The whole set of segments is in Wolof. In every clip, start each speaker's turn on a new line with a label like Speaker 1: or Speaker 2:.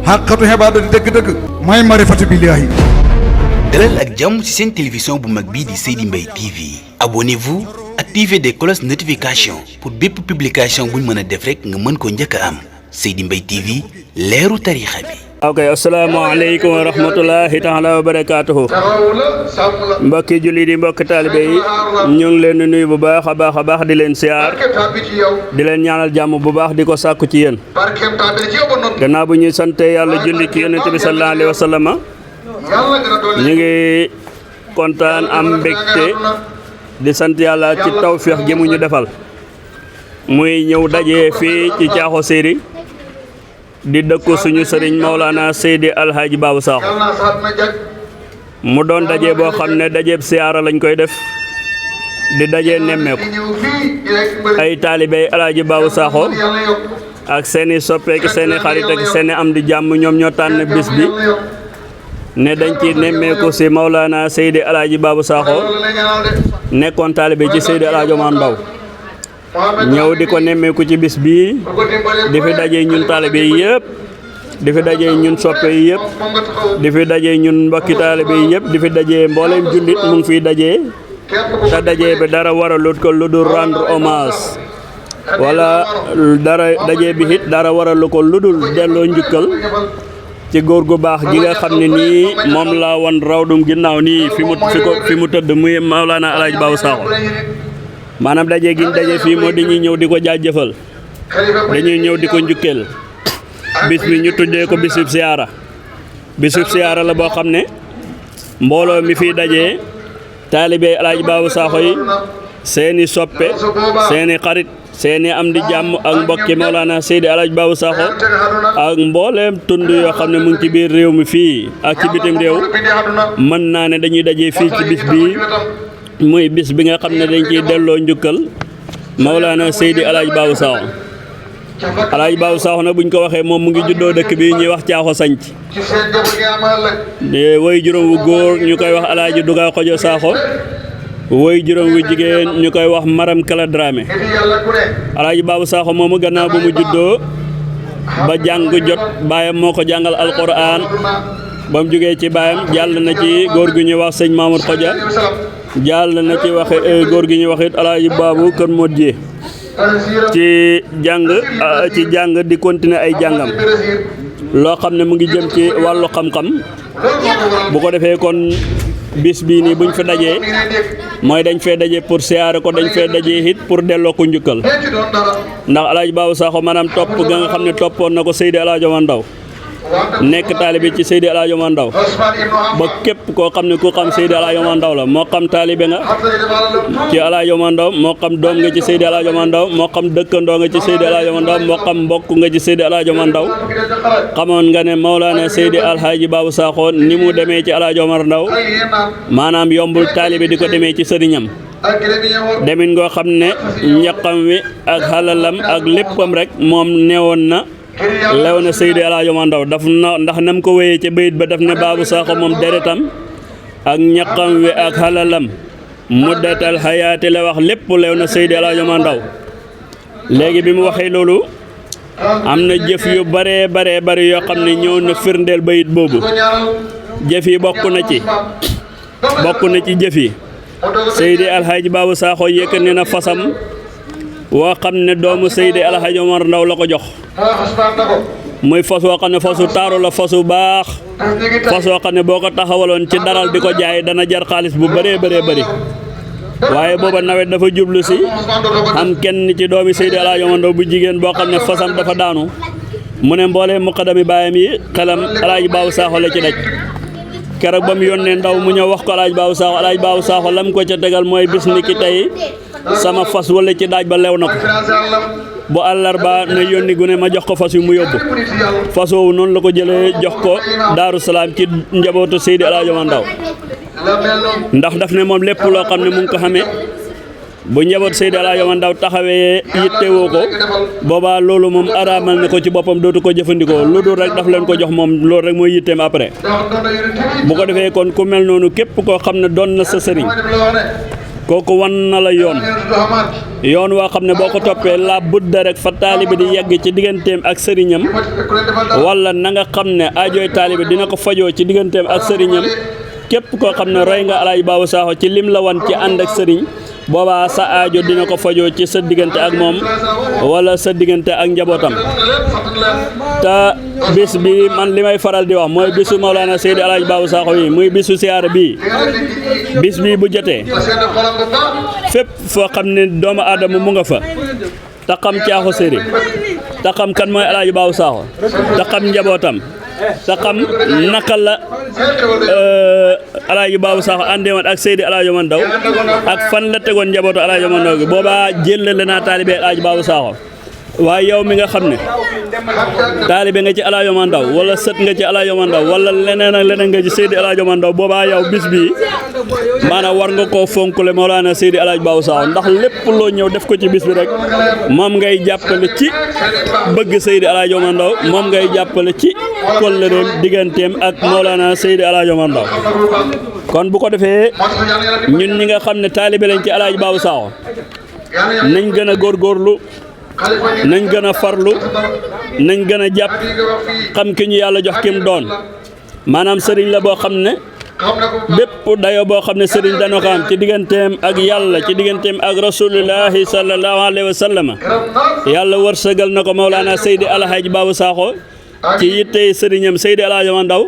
Speaker 1: xaqatu xibaadati dëgg-dëgg mooy marifatu billaahi.
Speaker 2: dalal ak jàmm ci seen télévision bu mag bii di Seydi Mbaye TV. abonnez-vous activez des cloches notification pour bépp publication buñ mën a def rek nga mën ko njëkk a am. Seydi Mbaye TV leeru tariixa bi.
Speaker 3: ok asalaamaaleykum wa rahmatulahi taala wa barakaatuhu. mbokki julli di mbokki taalibe yi ñu ngi leen di nuyu bu baax a baax di leen siyaar di leen ñaanal jàmm bu baax di ko sàkku ci yéen. gannaaw bu ñuy sante yàlla julli ci yonent bi sallallahu alayhi wa sallam ñu ngi kontaan am mbégte di sant yàlla ci tawféex gi mu ñu defal muy ñëw daje fii ci Caaxo Séri di dëkku suñu sëriñ Maulana Seydi Alhaji Babou Sakho mu doon daje boo xam ne dajeeb siyaara lañ koy def di daje nemmeeku ay taalibey Alhaji Babou Sakho ak seeni soppeek seeni xarit ak seeni am di jàmm ñoom ñoo tànn bis bi ne dañ ci nemmeeku si Maulana Seydi Alhaji Babou Sakho nekkoon taalibe ci Seydi Alhaji Omar Ndaw ñëw di ko nemmeeku ci bis bii di fi daje ñun taalibe yi yëpp di fi daje ñun soppe yi yëpp di fi daje ñun mbokki taalibe yi yëpp di fi daje mboolem jullit mu ngi fiy daje te daje bi dara waralut ko lu dul rendre hommage wala dara daje bi it dara waralu ko lu dul delloo njukkal ci góor gu baax gi nga xam ne nii moom laa wan rawdum ginnaaw nii fi mu tëdd muy Maulana Alhaji Babou Sakho maanaam daje gi ñu daje fii moo dañuy ñëw di ko jaajëfal dañuy ñëw di ko njukkeel bis bi ñu tuddee ko bisub siyaara la boo xam ne mbooloo mi fiy daje taalibe Alhaji Babou Sakho yi seeni soppe seeni xarit seeni am di jàmm ak mbokki Maulana Seydi Alhaji Babou Sakho ak mbooleem tund yoo xam ne mu ngi ci biir réew mi fii ak ci bitim réew mën naa ne dañuy daje fii ci bis bii muy bis bi nga xam ne dañ ciy delloo njukkal Maulana Seydi Alhaji Babou Sakho Alhaji Babou Sakho nag buñ ko waxee moom mu ngi juddoo dëkk bi ñuy wax Caaxo Sanc woy juróom wu góor ñu koy wax Alhaji Duga Xojo Sakho woy juróom wu jigéen ñu koy wax Maram Kala Dramé Alhaji Babou Sakho moomu gannaaw ba mu juddoo ba jàng jot baayam moo ko jàngal alquran ba mu jógee ci baayam jàll na ci góor gu ñuy wax sëñ Mamour Xoja jàll na ci waxe góor gi ñuy wax it Alhaji Babou Kër Modje ci jàng di continuer ay jàngam loo xam ne mu ngi jëm ci wàllu xam-xam bu ko defee kon bis bii nii buñ fi dajee mooy dañ fee daje pour siyaare ko dañ fee daje it pour delloo ko njukkal ndax Alhaji Babou Sakho maanaam topp ga nga xam ne toppoon na ko Seydi Alhaji Omar Ndaw nekk taalibe ci Seydi Alhaji Omar Ndaw ba képp koo xam ne ku xam Seydi Alhaji Omar Ndaw la moo xam taalibe nga ci Alhaji Omar Ndaw moo xam doom nga ci Seydi Alhaji Omar Ndaw moo xam dëkkandoo nga ci Seydi Alhaji Omar Ndaw moo xam mbokk nga ci Seydi Alhaji Omar Ndaw xamoon nga ne Maulana Seydi Alhaji Babou Sakho ni mu demee ci Alhaji Omar Ndaw maanaam yombul taalibe di ko demee ci sëriñam demin ngoo xam ne ñaqam wi ak xalalam ak léppam rek moom neewoon na lew na Seydi Alhaji Omar Ndaw daf na ndax nam ko wéyee ca bayit ba daf ne Babou Sakho moom deretam ak ñaqam wi ak xalalam muddatal xayaati la wax lépp lew na Seydi Alhaji Omar Ndaw léegi bi mu waxee loolu am na jëf yu bare yoo xam ne ñëw na firndeel bayit boobu jëf yi bokk na ci jëf yi Seydi Alhaji Babou Sakho yëkkati na fasam woo xam ne doomu Seydi Alhaji Omar Ndaw la ko jox muy fas woo xam ne fasu taaru la fasu baax fas woo xam ne boo ko taxawaloon ci daral di ko jaay dana jar xaalis bu bëree bëri waaye booba nawet dafa jublu si am kenn ci doomi Seydi Alhaji Omar Ndaw bu jigéen boo xam ne fasam dafa daanu mu ne mboolee muqaddami baayam yi xelam Alhaji Babou Sakho la ci daj keroog ba mu yónnee ndaw mu ñëw wax ko Alhaji Babou Sakho lam ko ca tegal mooy bis ni ki tey sama fas wala ci daaj ba lew na ko bu àllarba na yónni gu ne ma jox ko fas yu mu yóbbu fas woowu noonu la ko jëlee jox ko Daaru Salaam ci njabootu Seydi Alhaji Omar Ndaw ndax daf ne moom lépp loo xam ne mu ngi ko xamee bu njaboot Seydi Alhaji Omar Ndaw taxawee yittewoo ko boobaa loolu moom araamal na ko ci boppam dootu ko jëfandikoo lu dul rek daf leen ko jox moom loolu rek mooy yitteem après bu ko defee kon ku mel noonu képp koo xam ne doon na sa sëriñ kooku wan na la yoon waa xam ne boo ko toppee la budda rek fa taalibe di yegg ci digganteem ak sëriñam wala na nga xam ne ajooy taalibe dina ko fajoo ci digganteem ak sëriñam képp koo xam ne roy nga Alaaji Babou Sakho ci lim la wan ci ànd ak sëriñ boobaa sa aajo dina ko fajoo ci sa diggante ak moom wala sa diggante ak njabootam te bis bi man li may faral di wax mooy bisu Mawlana Seydi Alaaji Babou Sakho yi muy bisu siyaara bii bis bii bu jotee fépp foo xam ne doomu aadama mu nga fa te xam caaxu séri te xam kan mooy Alaaji Babou Sakho te xam njabootam te xam naka la Alaaji Babou Sakho àndewoon ak Seydi Alaaji Omar Ndaw ak fan la tegoon njabootu Alaaji Omar Ndaw gi boobaa jëlale naa taalibe Alaaji Babou Sakho waaye yow mi nga xam ne taalibe nga ci Alaaji Omar Ndaw wala sët nga ci Alaaji Omar Ndaw wala leneen ak leneen nga ci Seydi Alaaji Omar Ndaw boobaa yow bis bi maanaam war nga koo fonkule Mawlana Seydi Alaaji Babou Sakho ndax lépp loo ñëw def ko ci bis bi rek moom ngay jàppale ci bëgg Seydi Alaaji Omar Ndaw moom ngay jàppale ci kollereem digganteem ak Mawlana Seydi Alaaji Omar Ndaw kon bu ko defee ñun ñi nga xam ne taalibe lañ ci Alaaji Babou Sakho nañ gën a góorgóorlu nañ gën a farlu nañ gën a jàpp xam ki ñu yàlla jox kim doon maanaam sëriñ la boo xam ne bépp dayo boo xam ne sëriñ dana ko am ci digganteem ak yàlla ci digganteem ak rasulillahi sallallahu alayhi wa sallam yàlla wërsëgal na ko Mawlana Seydi Alaaji Babou Sakho ci yittey sëriñam Seydi Alaaji Omar Ndaw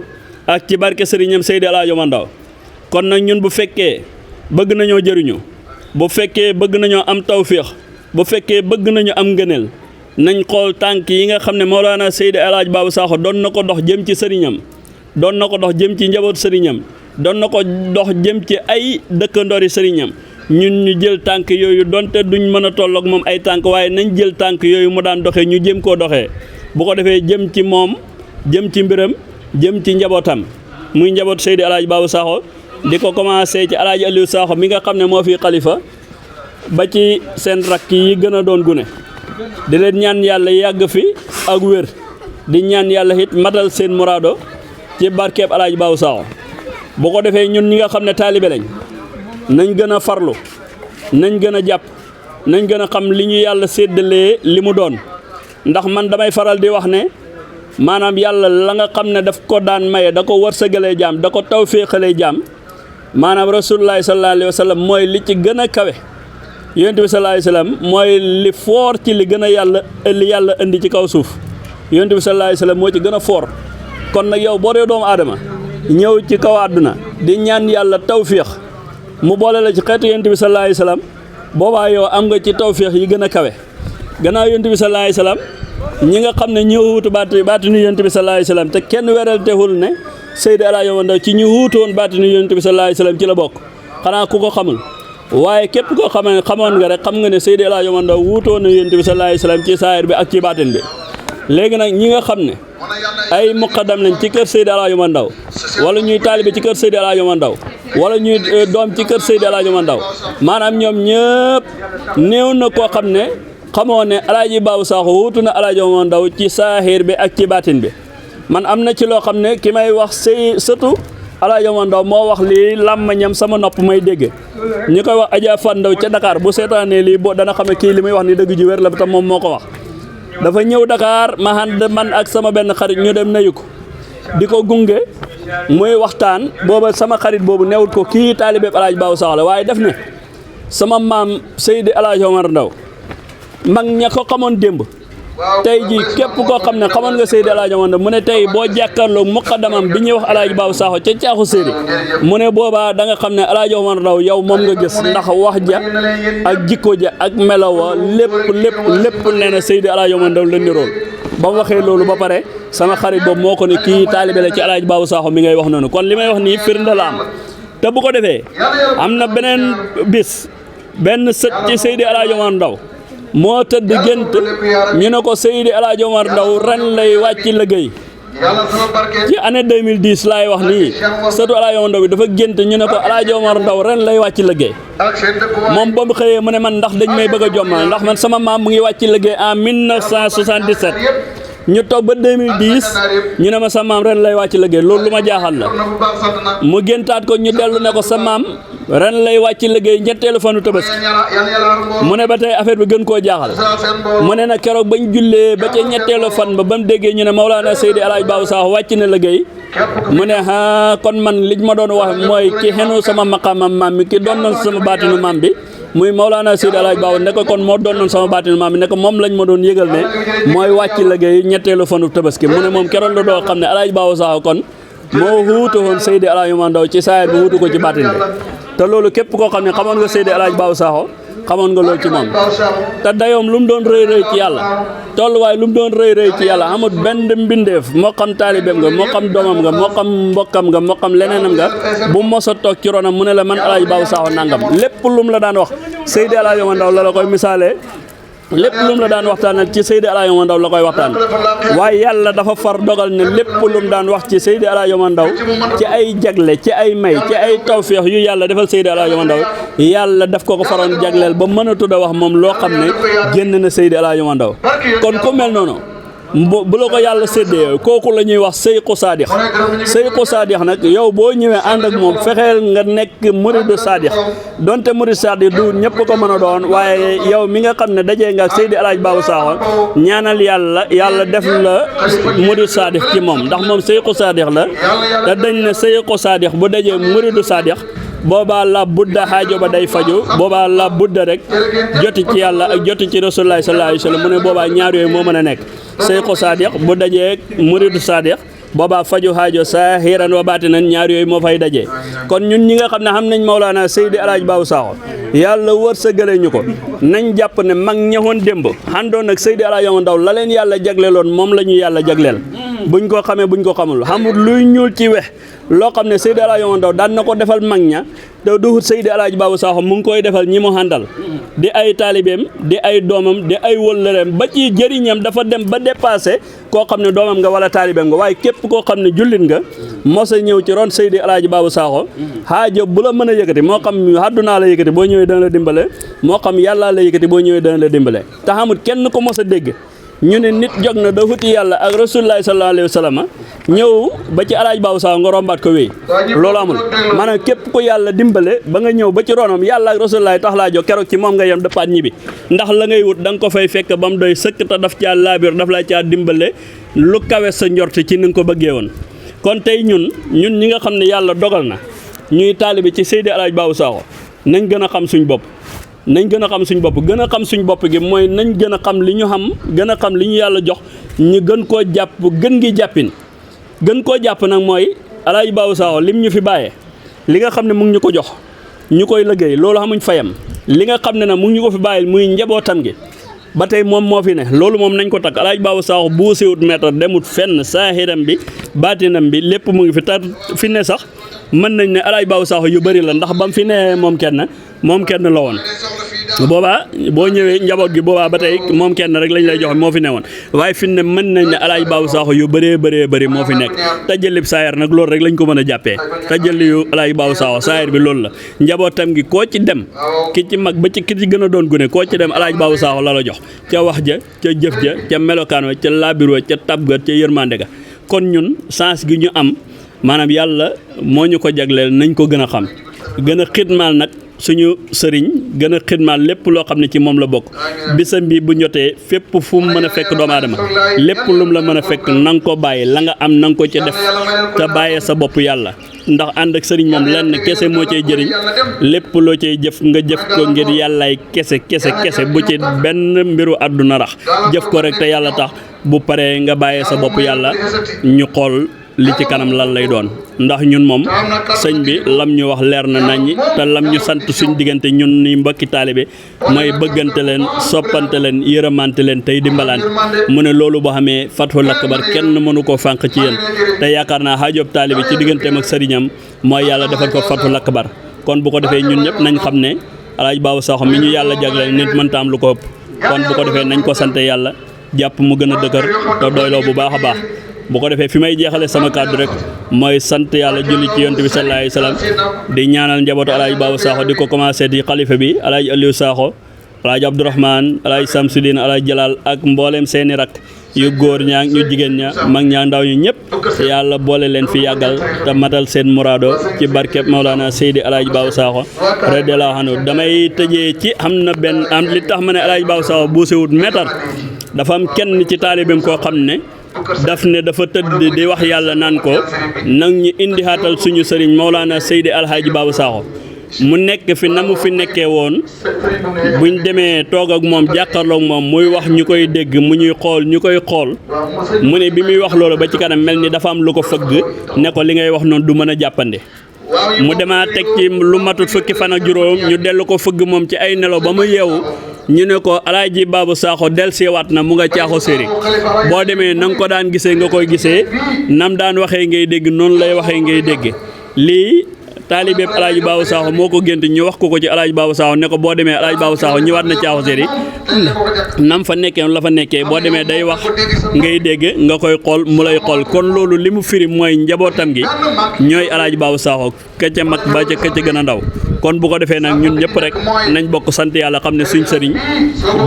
Speaker 3: ak ci barke sëriñam Seydi Alaaji Omar Ndaw kon nag ñun bu fekkee bëgg nañoo jëriñu bu fekkee bëgg nañoo am tawfiix bu fekkee bëgg nañu am ngëneel nañ xool tànk yi nga xam ne Mawlana Seydi Alaaji Babou Sakho doon na ko dox jëm ci sëriñam doon na ko dox jëm ci njaboot sëriñam doon na ko dox jëm ci ay dëkkandoori sëriñam ñun ñu jël tànk yooyu donte duñ mën a tolloog moom ay tànk waaye nañ jël tànk yooyu mu daan doxee ñu jëm koo doxee bu ko defee jëm ci moom jëm ci mbiram jëm ci njabootam muy njaboot Seydi Alaaji Babou Sakho di ko commencé ci Alaaji Aliou Sakho mi nga xam ne moo fi xalifa ba ci seen rakk yi gën a doon gune di leen ñaan yàlla yàgg fi ak wér di ñaan yàlla it matal seen muraado ci barkeeb Alaaji Babou Sakho bu ko defee ñun ñi nga xam ne taalibe lañ nañ gën a farlu nañ gën a jàpp nañ gën a xam li ñu yàlla séddalee li mu doon ndax man damay faral di wax ne maanaam yàlla la nga xam ne daf ko daan maye da ko wërsëgalee jaam da ko tawféexalee jaam maanaam rasulullaahi sallallaahu alayhi wa sallam mooy li ci gën a kawe yonent bi sallallaahu alayhi wa sallam mooy li foor ci li gën a yàlla indi ci kaw suuf yonent bi sallallaahu alayhi wa sallam moo ci gën a foor kon nag yow boo dee doomu aadama ñëw ci kaw àdduna di ñaan yàlla tawféex mu boole la ci xeetu yonent bi sallallaahu alayhi wa sallam boobaa yow am nga ci tawféex yi gën a kawe gannaaw yonent bi sallallaahu alayhi wa sallam ñi nga xam ne ñoo wuutu baatinu yonent bi sallallaahu alayhi wa sallam te kenn weral texul ne Seydi Alaaji Omar Ndaw ci ñu wuutoon baatinu yonent bi sallallaahu alayhi wa sallam ci la bokk xanaa ku ko xamul waaye képp koo xam ne xamoon nga rek xam nga ne Seydi Alaaji Omar Ndaw wuutoon na yonent bi sallallaahu alayhi wa sallam ci saayir bi ak ci baatin bi léegi nag ñi nga xam ne ay muqaddam lañ ci kër Seydi Alaaji Omar Ndaw wala ñuy taalibe ci kër Seydi Alaaji Omar Ndaw wala ñuy doom ci kër Seydi Alaaji Omar Ndaw maanaam ñoom ñëpp néew na koo xam ne xamoo ne Alaaji Babou Sakho wuutu na Alaaji Omar Ndaw ci saahir bi ak ci baatin bi man am na ci loo xam ne ki may wax surtout Alaaji Omar Ndaw moo wax lii làmmañam sama nopp may dégg ñi koy wax Adja Fan Ndaw ca Dakar bu seetaanee lii boo dana xam ne kii li muy wax ni dëgg ji wér la tam moom moo ko wax dafa ñëw Dakar ma ànd man ak sama benn xarit ñu dem nayu ko di ko gunge muy waxtaan booba sama xarit boobu newut ko kii taalibeeb Alaaji Babou Sakho la waaye def ne sama maam Seydi Alaaji Omar Ndaw mag ña ko xamoon démb tey jii képp koo xam ne xamoon nga Seydi Alaaji Omar Ndaw mu ne tey boo jàkkaarloog muqaddamam bi ñuy wax Alaaji Babou Sakho ca caaxu séeri mu ne boobaa da nga xam ne Alaaji Omar Ndaw yow moom nga gis ndax wax ja ak jikko ja ak melowa lépp nee na Seydi Alaaji Omar Ndaw la nirool ba mu waxee loolu ba pare sama xarit boobu moo ko ne kii taalibe la ci Alaaji Babou Sakho mi ngay wax noonu kon li may wax nii firnde la am te bu ko defee am na beneen bis benn sët ci Seydi Alaaji Omar Ndaw moo tëdd gént ñu ne ko Seydi Alaaji Omar Ndaw ren lay wàcc liggéey ci année 2010 laay wax nii sëtu Alaaji Omar Ndaw bi dafa gént ñu ne ko Alaaji Omar Ndaw ren lay wàcc liggéey moom ba mu xëyee mu ne man ndax dañ may bëgg a jommal ndax man sama maam mu ngi wàcc liggéey en 1977 ñu toog ba 2010 ñu ne ma sa maam ren lay wàcc liggéey loolu lu ma jaaxal la mu géntaat ko ñu dellu ne ko sa maam ren lay wàcc liggéey ñetteelu fanu tabaski mu ne ba tey affaire bi gën koo jaaxal mu ne nag keroog bañ jullee ba ca ñetteelu fan ba mu déggee ñu ne Mawlana Seydi El Hadj Babou Sakho wàcc na liggéey mu ne kon man liñ ma doon wax mooy ki xenu sama maqaamam maam mi ki doon noon sama baatinu maam bi muy Mawlana Seydi El Hadj Babou ne ko kon moo doon noon sama baatinu maam bi ne ko moom lañ ma doon yëgal ne mooy wàcc liggéey ñetteelu fanu tabaski mu ne moom keroog la doo xam ne El Hadj Babou Sakho kon moo wuutu woon Seydi El Hadj Oumar Ndaw ci saayir bi wuutu ko ci baatin bi te loolu képp koo xam ne xamoon nga Seydi El Hadj Babou Sakho xamoon nga loolu ci moom te dayoom lu mu doon rëy rëy ci yàlla tolluwaay lu mu doon rëy rëy ci yàlla amut benn mbindeef moo xam taalibeem nga moo xam doomam nga moo xam mbokkam nga moo xam leneenam nga bu mos a toog ci ronam mu ne la man El Hadj Babou Sakho nangam lépp lu mu la daan wax Seydi El Hadj Oumar Ndaw la koy misaalee lépp lu mu la daan waxtaanal ci Seydi El Hadj Oumar Ndaw la koy waxtaan waaye yàlla dafa far dogal ne lépp lu mu daan wax ci Seydi El Hadj Oumar Ndaw ci ay jagle ci ay may ci ay tawféex yu yàlla defal Seydi El Hadj Oumar Ndaw yàlla daf ko faroon jagleel ba mën a tudd a wax moom loo xam ne génn na Seydi El Hadj Oumar Ndaw kon ku mel noonu bu la ko yàlla séddee kooku la ñuy wax Seyxu Saadix Seyxu Saadix nag yow boo ñëwee ànd ak moom fexeel nga nekk muridu Saadix donte murid Saadix du ñëpp ko mën a doon waaye yow mi nga xam ne dajee nga ak Seydi El Hadj Babou Sakho ñaanal yàlla def la murid Saadix ci moom ndax moom Seyxu Saadix la te dañ ne Seyxu Saadix bu dajee muridu Saadix boobaa la budda xaajo ba day faju boobaa la budda rek joti ci yàlla ak joti ci Rasulullah sallallahu alayhi wa sallam mu ne boobaa ñaar yooyu moo mën a nekk Seyxu Saadix bu dajee muridu Saadix boobaa faju xaajo saahiran wa baatinan ñaar yooyu moo fay dajee kon ñun ñi nga xam ne xam nañ Mawlana Seydi El Hadj Babou Sakho yàlla wërsëgale ñu ko nañ jàpp ne mag ñëwoon démb àndoon ak Seydi El Hadj Oumar Ndaw la leen yàlla jagleeloon moom la ñu yàlla jagleel buñ ko xamee buñ ko xamul xamul luy ñuul ci wex loo xam ne Seydi El Hadj Oumar Ndaw daan na ko defal mag ña te duhut Seydi El Hadj Babou Sakho mu ngi koy defal ñi mu àndal di ay taalibeem di ay doomam di ay wëllëreem ba ci jëriñam dafa dem ba dépassé koo xam ne doomam nga wala taalibeem nga waaye képp koo xam ne jullit nga mos a ñëw ci ron Seydi El Hadj Babou Sakho xaajo bu la mën a yëkkati moo xam àddunaa la yëkkati boo ñëwee dana la dimbale moo xam yàllaa la yëkkati boo ñëwee dana la dimbale te xamul kenn ko mos a dégg ñu ne nit jog na da wuti yàlla ak Rasulullah sallallahu alayhi wa sallam ñëw ba ci El Hadj Babou Sakho nga rombaat ko wéy loolu amul maanaam képp ko yàlla dimbale ba nga ñëw ba ci ronam yàlla ak Rasulullah tax laa jóg keroog ci moom nga yem dëppaat ñibbi ndax la ngay wut da nga ko fay fekk ba mu doy sëkk te daf caa laabir daf la caa dimbale lu kawe sa njort ci ni nga ko bëggee woon kon tey ñun ñi nga xam ne yàlla dogal na ñuy taalibe ci Seydi El Hadj Babou Sakho nañ gën a xam suñ bopp nañ gën a xam suñ bopp gën a xam suñ bopp gi mooy nañ gën a xam li ñu xam gën a xam li ñu yàlla jox ñu gën koo jàpp gën ngi jàppin gën koo jàpp nag mooy El Hadj Babou Sakho lim ñu fi bàyyee li nga xam ne mu ngi ñu ko jox ñu koy liggéey loolu xamuñ fayam li nga xam ne nag mu ngi ñu ko fi bàyyil muy njabootam gi ba tey moom moo fi ne loolu moom nañ ko takk El Hadj Babou Sakho buusewut meetar demut fenn saahiram bi baatinam bi lépp mu ngi fi tar fi ne sax mën nañ ne El Hadj Babou Sakho yu bëri la ndax bam fi ne moom kenn la woon boobaa boo ñëwee njaboot gi boobaa ba tey moom kenn rek lañ lay joxe moo fi ne woon waaye fi ne mën nañ ne El Hadj Babou Sakho yu bëree moo fi nekk tajalib saayir nag loolu rek lañ ko mën a jàppee tajali yu El Hadj Babou Sakho saayir bi loolu la njabootam gi koo ci dem ki ci mag ba ci ki ci gën a doon gune koo ci dem El Hadj Babou Sakho la jox ca wax ja ca jëf ja ca melokaan wa ca laabir wa ca tab ga ca yërmande ga kon ñun chance gi ñu am maanaam yàlla moo ñu ko jagleel nañ ko gën a xam gën a xidmaal nag suñu sëriñ gën a xidmaal lépp loo xam ne ci moom la bokk bisam bi bu ñotee fépp fu mu mën a fekk doomu aadama lépp lu mu la mën a fekk na nga ko bàyyi la nga am na nga ko ci def te bàyyee sa bopp yàlla ndax ànd ak sëriñ moom lenn kese moo cay jëriñ lépp loo cay jëf nga jëf ko ngir yàllaay kese bu ci benn mbiru àdduna rax jëf ko rek te yàlla tax bu paree nga bàyyee sa bopp yàlla ñu xool li ci kanam lan lay doon ndax ñun moom sëñ bi lam ñu wax leer na naññi te lam ñu sant suñ diggante ñun ni mbokki taalibe mooy bëggante leen soppante leen yërëmante leen tey dimbalante mu ne loolu boo xamee Fathul Akbar kenn mënu koo fànq ci yéen te yaakaar naa xaajoob taalibe ci digganteem ak sëriñam mooy yàlla defal ko Fathul Akbar kon bu ko defee ñun ñëpp nañ xam ne El Hadj Babou Sakho mi ñu yàlla jagleel nit mënta am lu ko ëpp kon bu ko defee nañ ko sante yàlla jàpp mu gën a dëgër te doyloo bu baax a baax bu ko defee fi may jeexale sama kàddu rek mooy sant yàlla julli ci yonent bi sallallahu alayhi wa sallam di ñaanal njabootu El Hadj Babou Sakho di ko commencé di xalifa bi El Hadj Aliou Sakho El Hadj Abdourahmane El Hadj Samsudine El Hadj Jalal ak mboolem seeni rak yu góor ñaa ñu jigéen ña mag ñaa ndaw ñu ñëpp yàlla boole leen fi yàggal te matal seen muraado ci barkeb Maolana Seydi Alaaji Babou Sakho radiyallahu anhu damay tëjee ci am na benn am li tax ma ne Alaaji Babou Sakho buusewut meetar dafa am kenn ci taalibeem koo xam ne dafa tëdd di wax yàlla naan ko nag ñu indi xaatal suñu sëriñ Maolana Seydi Alaaji Babou Sakho mu nekk fi na mu fi nekkee woon buñ demee toog ak moom jàkkaarloog moom muy wax ñu koy dégg mu ñuy xool ñu koy xool mu ne bi muy wax loolu ba ci kanam mel ni dafa am lu ko fëgg ne ko li ngay wax noonu du mën a jàppande mu demaa teg ci lu matut fukki fan ak juróom ñu dellu ko fëgg moom ci ay nelaw ba mu yeewu ñu ne ko Alaaji Babou Sakho dellusiwaat na mu nga caaxo séri boo demee na nga ko daan gisee nga koy gisee nam daan waxee ngay dégg noonu lay waxee ngay dégg lii taalibeeb Alaaji Babou Sakho moo ko gént ñu wax ko ci Alaaji Babou Sakho ne ko boo demee Alaaji Babou Sakho ñëwaat na caaxo séri nam fa nekkee la fa nekkee boo demee day wax ngay dégg nga koy xool mu lay xool kon loolu li mu firi mooy njabootam gi ñooy Alaaji Babou Sakho ka ca mag ba ca gën a ndaw kon bu ko defee nag ñun ñëpp rek nañ bokk sant yàlla xam ne suñ sëriñ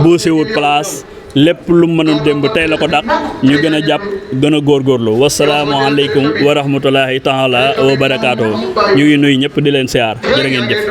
Speaker 3: buusewut place lépp lu mu mënoon démb tey la ko dàq ñu gën a jàpp gën a góorgóorlu wasalaamualeykum wa rahmatulahi taala wa barakaatu ñu ngi nuyu ñëpp di leen siyaar jërë ngeen jëf